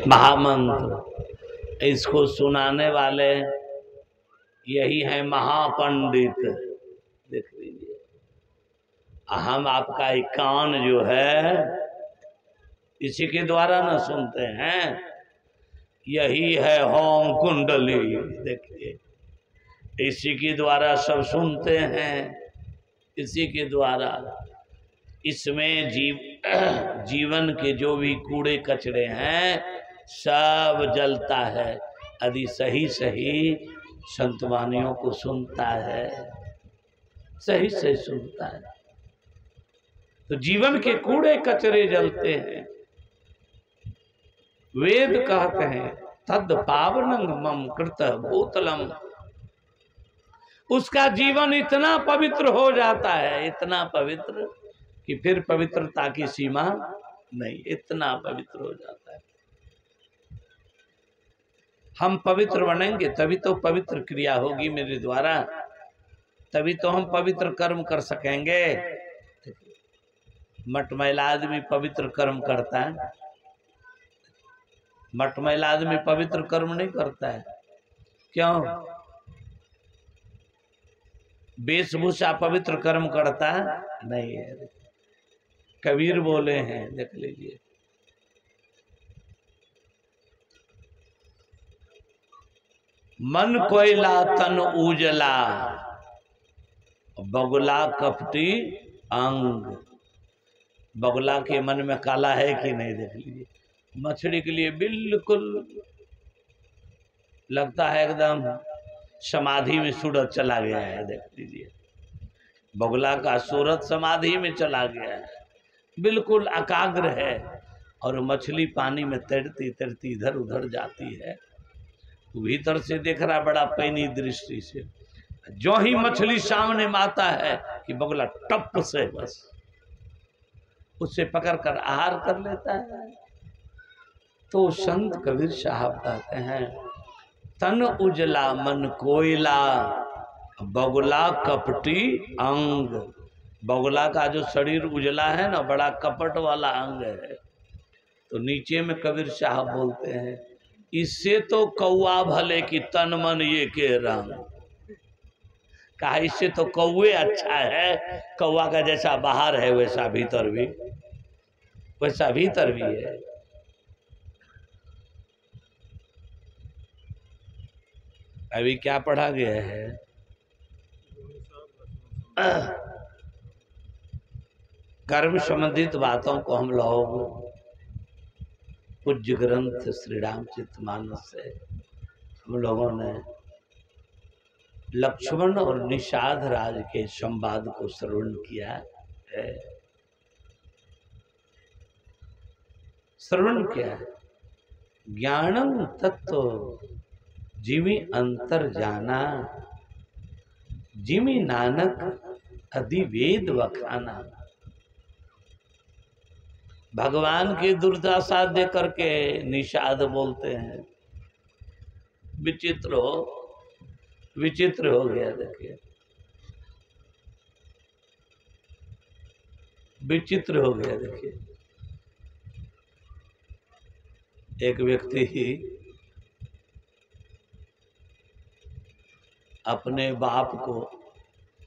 महामंत्र। इसको सुनाने वाले यही है महापंडित। देख लीजिए, हम आपका एक कान जो है इसी के द्वारा न सुनते हैं, यही है होम कुंडली। देखिए, इसी के द्वारा सब सुनते हैं, इसी के द्वारा। इसमें जीवन के जो भी कूड़े कचरे हैं सब जलता है यदि सही सही संत वाणियों को सुनता है, सही सही सुनता है तो जीवन के कूड़े कचरे जलते हैं। वेद कहते हैं तद पावनं मम कृत भूतलम, उसका जीवन इतना पवित्र हो जाता है, इतना पवित्र कि फिर पवित्रता की सीमा नहीं, इतना पवित्र हो जाता है। हम पवित्र बनेंगे तभी तो पवित्र क्रिया होगी मेरे द्वारा, तभी तो हम पवित्र कर्म कर सकेंगे। मटमैला आदमी पवित्र कर्म करता है, मटमैला आदमी पवित्र कर्म नहीं करता है। क्यों? वेशभूषा पवित्र कर्म करता नहीं है। कबीर बोले हैं, देख लीजिए, मन कोयला तन उजला, बगुला कपटी अंग। बगुला के मन में काला है कि नहीं, देख लीजिए। मछली के लिए बिल्कुल लगता है एकदम समाधि में सूरत चला गया है। देख लीजिए, बगुला का सूरत समाधि में चला गया है, बिल्कुल एकाग्र है। और मछली पानी में तैरती तैरती इधर उधर जाती है, भीतर से देख रहा बड़ा पैनी दृष्टि से। जो ही मछली सामने में आता है कि बगुला टप से बस उससे पकड़कर आहार कर लेता है। तो संत कबीर साहब कहते हैं तन उजला मन कोयला, बगुला कपटी अंग। बगुला का जो शरीर उजला है ना, बड़ा कपट वाला अंग है। तो नीचे में कबीर साहब बोलते हैं इससे तो कौआ भले कि तन मन ये के रंग। कहा इससे तो कौए अच्छा है, कौआ का जैसा बाहर है वैसा भीतर भी, वैसा भीतर भी है। अभी क्या पढ़ा गया है? कर्म संबंधित बातों को हम लोग पूज्य ग्रंथ श्री रामचरितमानस से हम लोगों ने लक्ष्मण और निषाद राज के संवाद को श्रवण किया है, श्रवण किया है। ज्ञानम तत्व जिमि अंतर जाना, जिमि नानक अधिवेद वखाना। भगवान की दुर्दशा दे करके निषाद बोलते हैं विचित्र हो गया। देखिए, विचित्र हो गया। देखिए, एक व्यक्ति अपने बाप को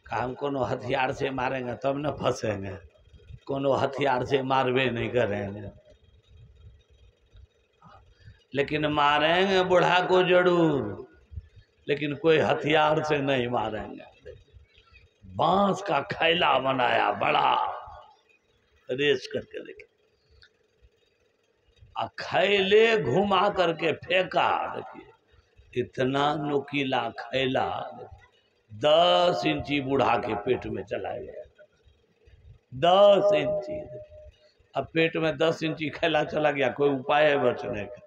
कहा हम कोनो हथियार से मारेंगे तब न फंसेंगे, कोनो हथियार से मारवे नहीं करेंगे, लेकिन मारेंगे बूढ़ा को जरूर, लेकिन कोई हथियार से नहीं मारेंगे। बांस का खैला बनाया बड़ा, रेस करके देखे, खैले घुमा करके फेंका। देखिए, इतना नुकीला खैला 10 इंची बूढ़ा के पेट में चला गया। 10 इंची। अब पेट में 10 इंची खैला चला गया, कोई उपाय है बचने का?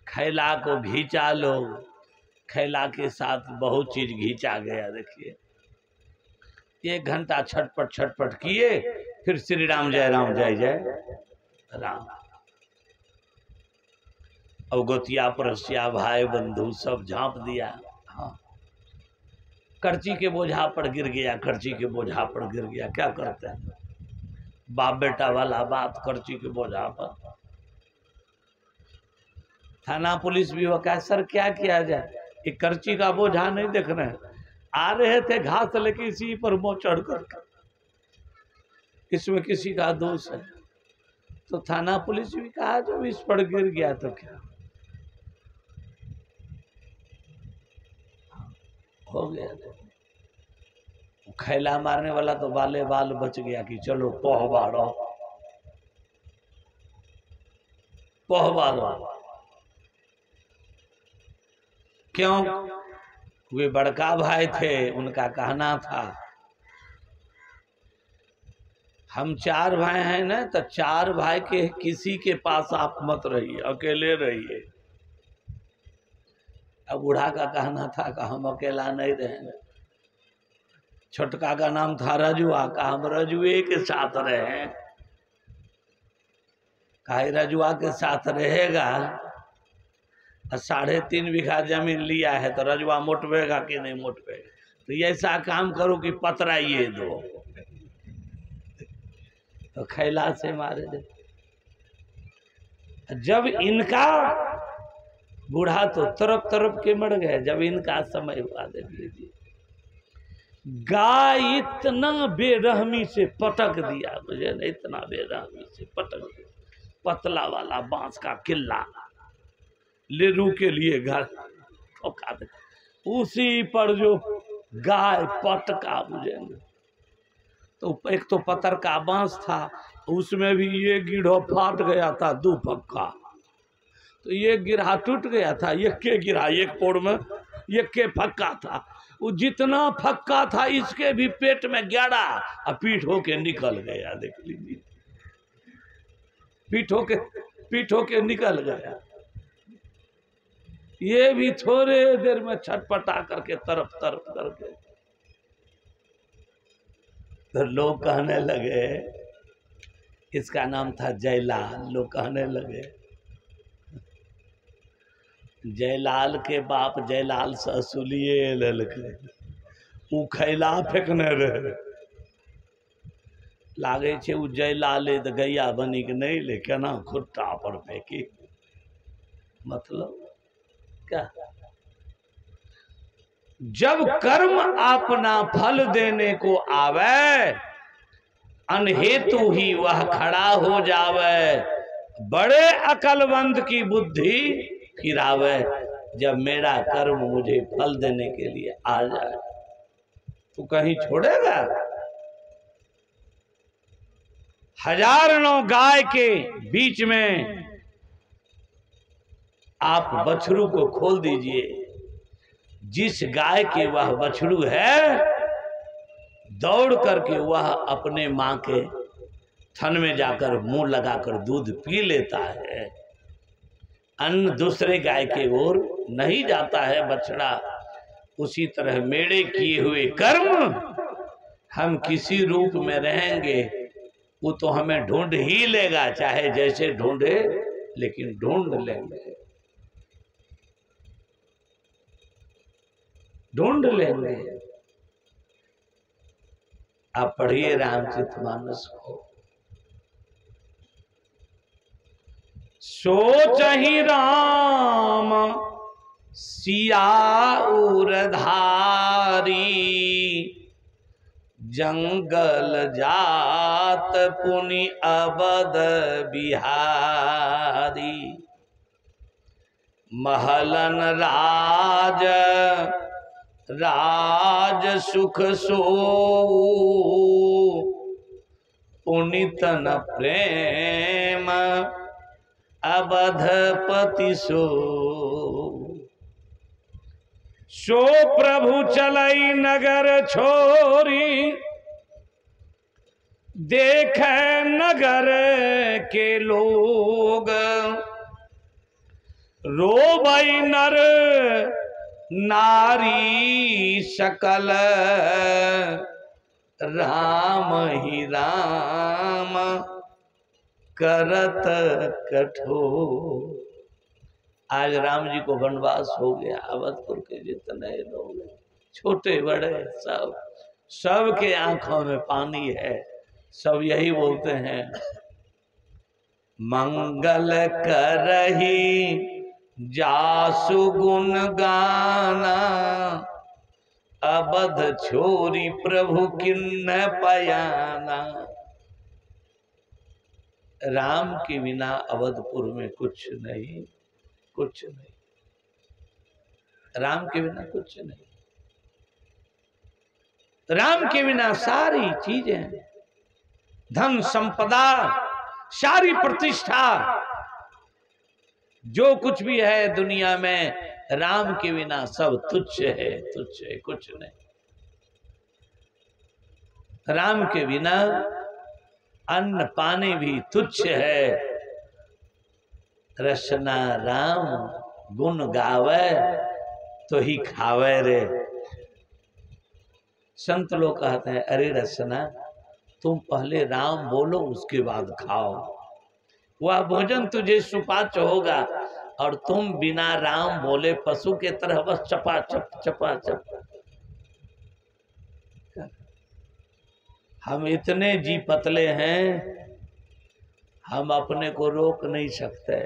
खैला को घींचा लो, खैला के साथ बहुत चीज घींचा गया। देखिए, 1 घंटा छटपट छटपट किए, फिर श्री राम जय राम। और गोतिया परसिया भाई बंधु सब झांप दिया। हाँ, कर्ची के बोझा पर गिर गया, कर्ची के बोझा पर गिर गया। क्या करते हैं? बाप बेटा वाला बात, कर्ची के बोझा पर थाना पुलिस भी वो कहा सर क्या किया जाए, एक कर्ची का बोझा नहीं देख रहे हैं, आ रहे थे घास लेके इसी पर मुँह चढ़ कर, इसमें किसी का दोष है? तो थाना पुलिस भी कहा जब इस पर गिर गया तो क्या हो गया? खैला मारने वाला तो बाले बाल बच गया कि चलो पहबारो पहबारो। क्यों? वे बड़का भाई थे, उनका कहना था हम 4 भाई हैं ना, तो 4 भाई के किसी के पास आप मत रहिए, अकेले रहिए। अब बूढ़ा का कहना था कि हम अकेला नहीं रहेंगे। छोटका का नाम था रजुआ, का हम रजुए के साथ रहे। कहा रजुआ के साथ रहेगा, 3.5 बीघा जमीन लिया है तो रजुआ मोटवेगा कि नहीं मोटवेगा? तो ऐसा काम करो कि पतराइए दो। तो खैला से मारे दे। जब इनका बूढ़ा तो तरफ तरफ के मर गए, जब इनका समय हुआ देख लीजिए, गाय इतना बेरहमी से पटक दिया, मुझे नहीं, इतना बेरहमी से पटक दिया। पतला वाला बांस का किल्ला लेरू के लिए घर ठोका दे, उसी पर जो गाय पटका, मुझे नहीं। तो एक तो पत्थर का बांस था, उसमें भी ये गिढ़ो फाट गया था 2 फक्का, तो ये गिरहा टूट गया था, एक के गिरा, एक पोड़ में एक के फक्का था। वो जितना फक्का था इसके भी पेट में गड़ा और पीठ होके निकल गया, देख लीजिए, पीठ होके निकल गया। ये भी थोड़े देर में छटपटा करके तरफ तरफ करके, तो लोग कहने लगे, इसका नाम था जयलाल। लोग कहने लगे जयलाल के बाप जयलाल से असुलिए ललके, उ खैला फेंकने रहे, लागे छे उ जयलाले तो गैया बनी के नहीं ले, केना खुट्टा पर फेंकी। मतलब क्या? जब कर्म अपना फल देने को आवे, अनहेतु ही वह खड़ा हो जावे, बड़े अकलमंद की बुद्धि फिरावे। जब मेरा कर्म मुझे फल देने के लिए आ जाए तो कहीं छोड़ेगा? 1009 गाय के बीच में आप बछड़ू को खोल दीजिए, जिस गाय के वह बछड़ू है, दौड़ करके वह अपने माँ के थन में जाकर मुंह लगाकर दूध पी लेता है, अन्न दूसरे गाय के ओर नहीं जाता है बछड़ा। उसी तरह मेरे किए हुए कर्म हम किसी रूप में रहेंगे, वो तो हमें ढूंढ ही लेगा, चाहे जैसे ढूंढे, लेकिन ढूंढ लेंगे, ढूंढ लेंगे। आप पढ़िए रामचरितमानस को। सोच ही राम सिया उरधारी, जंगल जात पुनि अवध बिहारी। महलन राज राज सुख सो, पुनितन प्रेम अवधपति सो। सो प्रभु चलई नगर छोरी, देखे नगर के लोग। रोबई नर नारी सकल, राम ही राम करत कठोर। आज राम जी को वनवास हो गया, अवधपुर के जितने लोग छोटे बड़े सब के आंखों में पानी है, सब यही बोलते हैं, मंगल करही जासु गुण गाना अबध छोरी प्रभु किन्न पयाना। राम के बिना अवधपुर में कुछ नहीं, कुछ नहीं, राम के बिना कुछ नहीं। राम के बिना सारी चीजें, धन संपदा, सारी प्रतिष्ठा, जो कुछ भी है दुनिया में, राम के बिना सब तुच्छ है, तुच्छ है, कुछ नहीं। राम के बिना अन्न पानी भी तुच्छ है। रसना राम गुण गावे तो ही खावे रे। संत लोग कहते हैं, अरे रसना तुम पहले राम बोलो उसके बाद खाओ, वह भोजन तुझे सुपाच्य होगा। और तुम बिना राम बोले पशु के तरह बस चपा चप चपा चप। हम इतने जी पतले हैं, हम अपने को रोक नहीं सकते,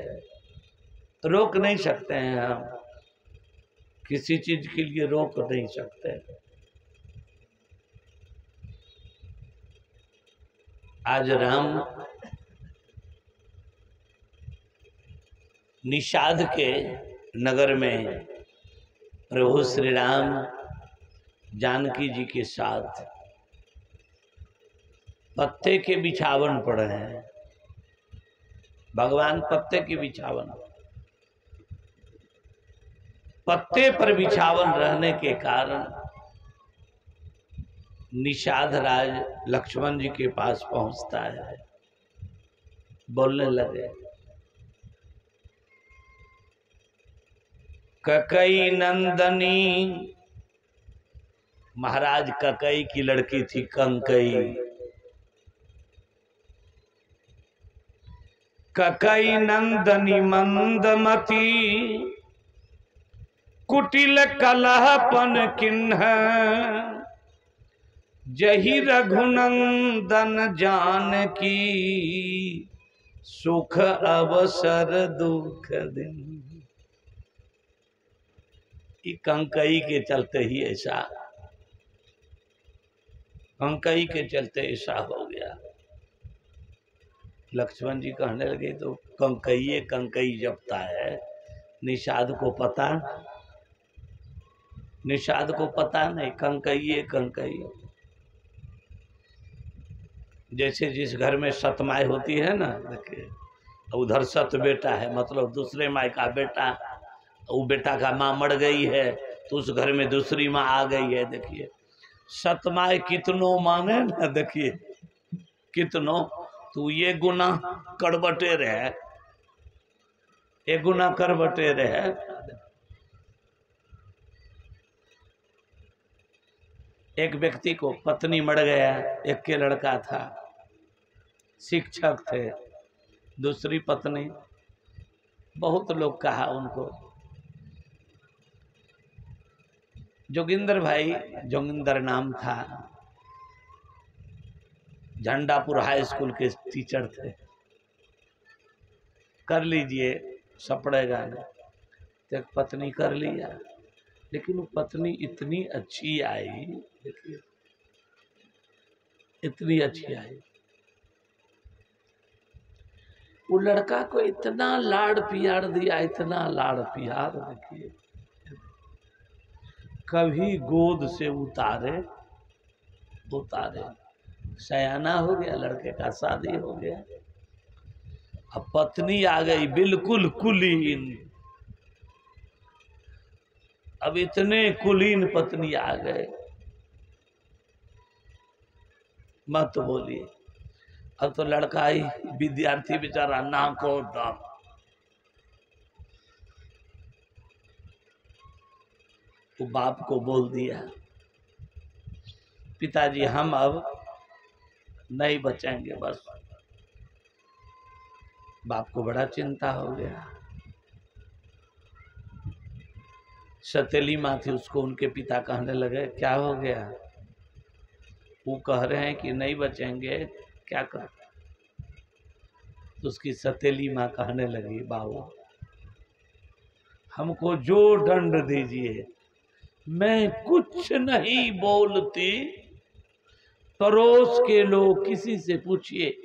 रोक नहीं सकते हैं। हम किसी चीज के लिए रोक नहीं सकते। आज राम निषाद के नगर में प्रभु श्री राम जानकी जी के साथ पत्ते के बिछावन पड़े हैं। भगवान पत्ते के बिछावन, पत्ते पर बिछावन रहने के कारण निषाद राज लक्ष्मण जी के पास पहुंचता है। बोलने लगे, ककई नंदनी, महाराज ककई की लड़की थी कंकई। ककई नंदनी मंदमती, कुटिल कलहपन किन्ह, जही रघुनंदन जानकी, सुख अवसर दुख दिन। कंकई के चलते ही ऐसा, कंकई के चलते ऐसा हो गया। लक्ष्मण जी कहने लगे, तो कंकई कंकई जपता है, निषाद को पता, निषाद को पता नहीं, कंकई कंकई। जैसे जिस घर में सतमाई होती है ना, देखिए उधर सत बेटा है, मतलब दूसरे माई का बेटा, वो बेटा का माँ मर गई है तो उस घर में दूसरी माँ आ गई है। देखिए सतमाई कितनों माने ना, देखिए कितनों, तो ये गुना करबटे रहे, ये गुना करबटे रहे। एक व्यक्ति को पत्नी मर गया, एक के लड़का था, शिक्षक थे, दूसरी पत्नी, बहुत लोग कहा उनको। जोगिंदर भाई, जोगिंदर नाम था, झंडापुर हाई स्कूल के टीचर थे। कर लीजिए, सपड़ेगा नहीं, तो पत्नी कर लिया, लेकिन वो पत्नी इतनी अच्छी आई, देखिए इतनी अच्छी आई, वो लड़का को इतना लाड़ प्यार दिया, इतना लाड़ प्यार, देखिए कभी गोद से उतारे उतारे। सयाना हो गया लड़के का, शादी हो गया, अब पत्नी आ गई बिल्कुल कुलीन। अब इतने कुलीन पत्नी आ गए, मत बोलिए। अब तो लड़का ही विद्यार्थी बेचारा ना को दम, वो बाप को बोल दिया, पिताजी हम अब नहीं बचेंगे बस। बाप को बड़ा चिंता हो गया। सतीली माँ थी, उसको उनके पिता कहने लगे, क्या हो गया? वो कह रहे हैं कि नहीं बचेंगे, क्या कर? तो उसकी सतीली माँ कहने लगी, बाबू हमको जो दंड दीजिए, मैं कुछ नहीं बोलती। पड़ोस के लोग किसी से पूछिए,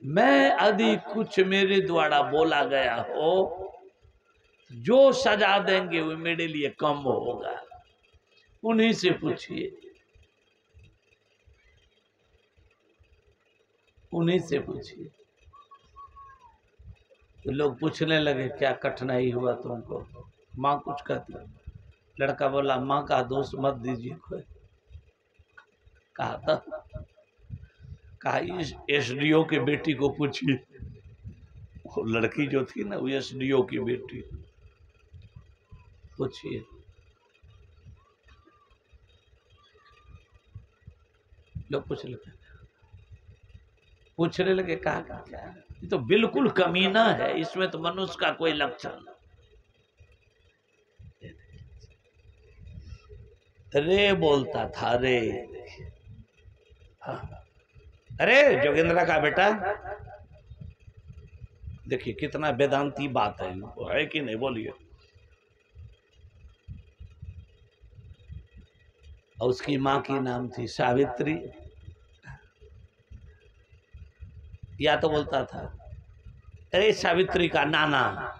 मैं यदि कुछ मेरे द्वारा बोला गया हो, जो सजा देंगे वो मेरे लिए कम होगा, उन्हीं से पूछिए, उन्हीं से पूछिए। तो लोग पूछने लगे, क्या कठिनाई हुआ तुमको? माँ कुछ कहती, लड़का बोला, माँ का दोष मत दीजिए कोई। कहा था, कहा इस एसडीओ के बेटी को पूछिए। वो लड़की जो थी ना, वो एसडीओ की बेटी, पूछिए। लोग पूछने लगे, कहा क्या है? ये तो बिल्कुल कमीना है, इसमें तो मनुष्य का कोई लक्षण। रे बोलता था, रे। हाँ। अरे जोगेंद्र का बेटा, देखिए कितना वेदांती बात है कि नहीं, बोलिए। और उसकी माँ की नाम थी सावित्री। या तो बोलता था, अरे सावित्री का नाना।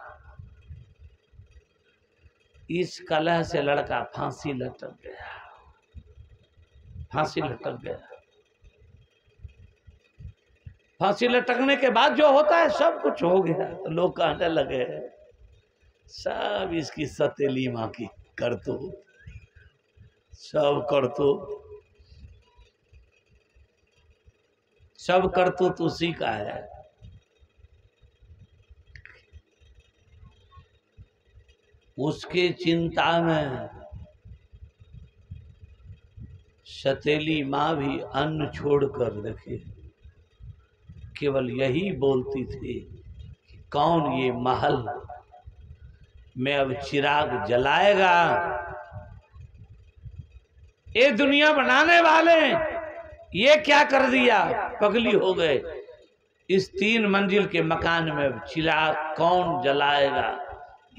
इस कलह से लड़का फांसी लटक गया, फांसी लटक गया। फांसी लटकने के बाद जो होता है, सब कुछ हो गया। तो लोग कहने लगे, सब इसकी सतीली माँ की करतूत, सब करतूत, सब करतूत उसी का है। उसके चिंता में सतीली माँ भी अन्न छोड़कर, देखिए, केवल यही बोलती थी कि कौन ये महल में अब चिराग जलाएगा। ये दुनिया बनाने वाले ये क्या कर दिया, पगली हो गए। इस 3 मंजिल के मकान में अब चिराग कौन जलाएगा,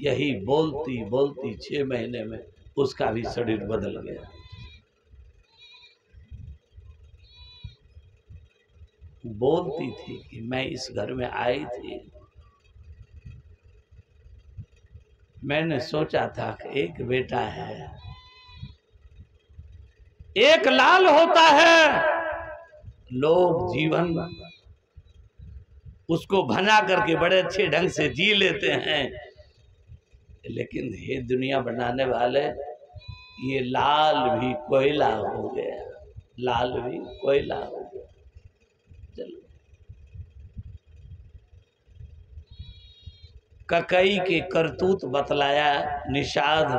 यही बोलती बोलती 6 महीने में उसका भी शरीर बदल गया। बोलती थी कि मैं इस घर में आई थी, मैंने सोचा था कि एक बेटा है, एक लाल होता है, लोग जीवन उसको बना करके बड़े अच्छे ढंग से जी लेते हैं। लेकिन ये दुनिया बनाने वाले, ये लाल भी कोयला हो गया, लाल भी कोयला हो गया। चलो, ककई के करतूत बतलाया निषाद,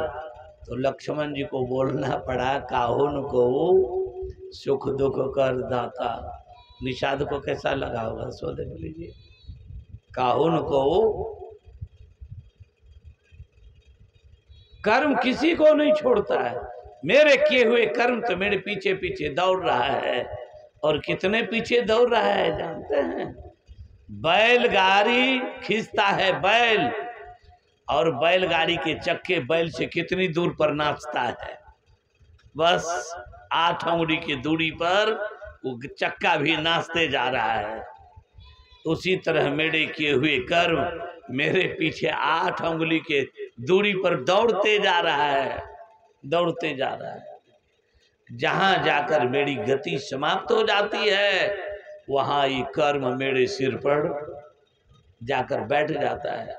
तो लक्ष्मण जी को बोलना पड़ा, काहुन को सुख दुख कर दाता। निषाद को कैसा लगा होगा, सो देख लीजिए। काहुन को, कर्म किसी को नहीं छोड़ता है। मेरे किए हुए कर्म तो मेरे पीछे पीछे दौड़ रहा है, और कितने पीछे दौड़ रहा है जानते हैं? बैलगाड़ी खींचता है बैल, और बैलगाड़ी के चक्के बैल से कितनी दूर पर नाचता है, बस 8 उंगली की दूरी पर वो चक्का भी नाचते जा रहा है। उसी तरह मेरे किए हुए कर्म मेरे पीछे 8 उंगली के दूरी पर दौड़ते जा रहा है, दौड़ते जा रहा है। जहां जाकर मेरी गति समाप्त हो जाती है, वहां ये कर्म मेरे सिर पर जाकर बैठ जाता है।